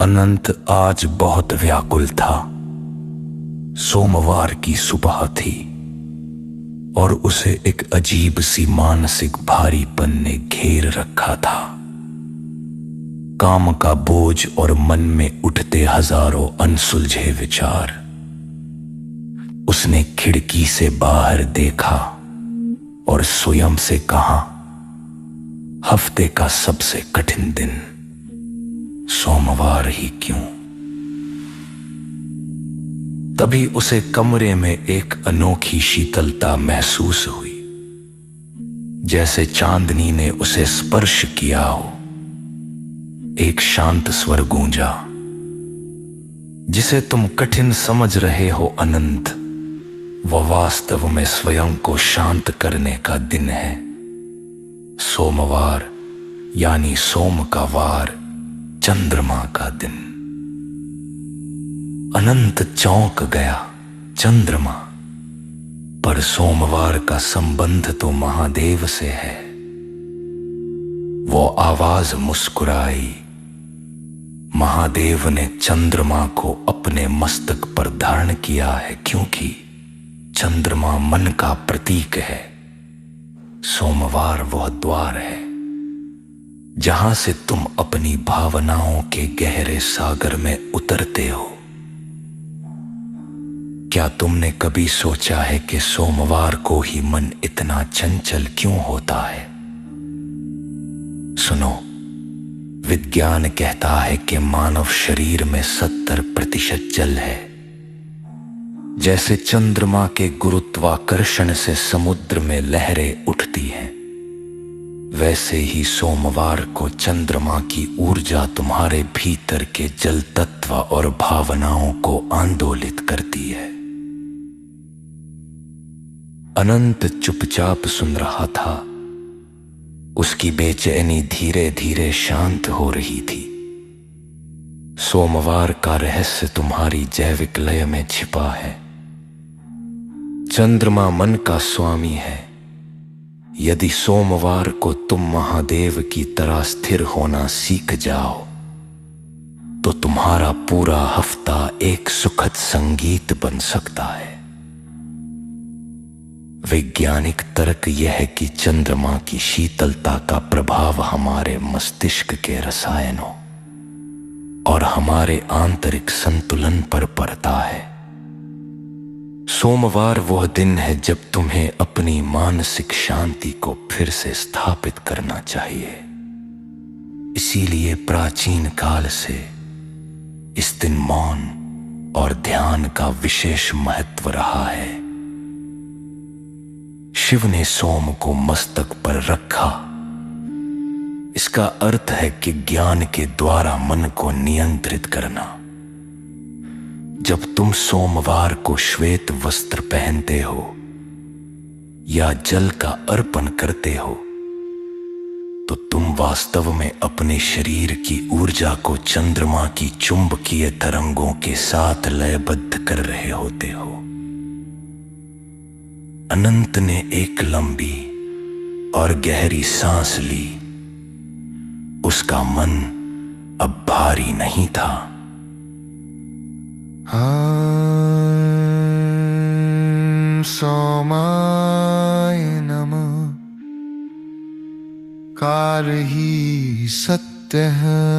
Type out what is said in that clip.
अनंत आज बहुत व्याकुल था। सोमवार की सुबह थी और उसे एक अजीब सी मानसिक भारीपन ने घेर रखा था। काम का बोझ और मन में उठते हजारों अनसुलझे विचार। उसने खिड़की से बाहर देखा और स्वयं से कहा, हफ्ते का सबसे कठिन दिन सोमवार ही क्यों। तभी उसे कमरे में एक अनोखी शीतलता महसूस हुई, जैसे चांदनी ने उसे स्पर्श किया हो। एक शांत स्वर गूंजा, जिसे तुम कठिन समझ रहे हो अनंत, वह वास्तव में स्वयं को शांत करने का दिन है। सोमवार यानी सोम का वार, चंद्रमा का दिन। अनंत चौंक गया। चंद्रमा, पर सोमवार का संबंध तो महादेव से है। वो आवाज मुस्कुराई। महादेव ने चंद्रमा को अपने मस्तक पर धारण किया है, क्योंकि चंद्रमा मन का प्रतीक है। सोमवार वह द्वार है जहां से तुम अपनी भावनाओं के गहरे सागर में उतरते हो। क्या तुमने कभी सोचा है कि सोमवार को ही मन इतना चंचल क्यों होता है? सुनो, विज्ञान कहता है कि मानव शरीर में 70% जल है। जैसे चंद्रमा के गुरुत्वाकर्षण से समुद्र में लहरें उठती हैं, वैसे ही सोमवार को चंद्रमा की ऊर्जा तुम्हारे भीतर के जल तत्व और भावनाओं को आंदोलित करती है। अनंत चुपचाप सुन रहा था। उसकी बेचैनी धीरे धीरे शांत हो रही थी। सोमवार का रहस्य तुम्हारी जैविक लय में छिपा है। चंद्रमा मन का स्वामी है। यदि सोमवार को तुम महादेव की तरह स्थिर होना सीख जाओ, तो तुम्हारा पूरा हफ्ता एक सुखद संगीत बन सकता है। वैज्ञानिक तर्क यह है कि चंद्रमा की शीतलता का प्रभाव हमारे मस्तिष्क के रसायनों और हमारे आंतरिक संतुलन पर पड़ता है। सोमवार वह दिन है जब तुम्हें अपनी मानसिक शांति को फिर से स्थापित करना चाहिए। इसीलिए प्राचीन काल से इस दिन मौन और ध्यान का विशेष महत्व रहा है। शिव ने सोम को मस्तक पर रखा। इसका अर्थ है कि ज्ञान के द्वारा मन को नियंत्रित करना। जब तुम सोमवार को श्वेत वस्त्र पहनते हो या जल का अर्पण करते हो, तो तुम वास्तव में अपने शरीर की ऊर्जा को चंद्रमा की चुंबकीय तरंगों के साथ लयबद्ध कर रहे होते हो। अनंत ने एक लंबी और गहरी सांस ली। उसका मन अब भारी नहीं था। सोमाय नमः। काल ही सत्य है।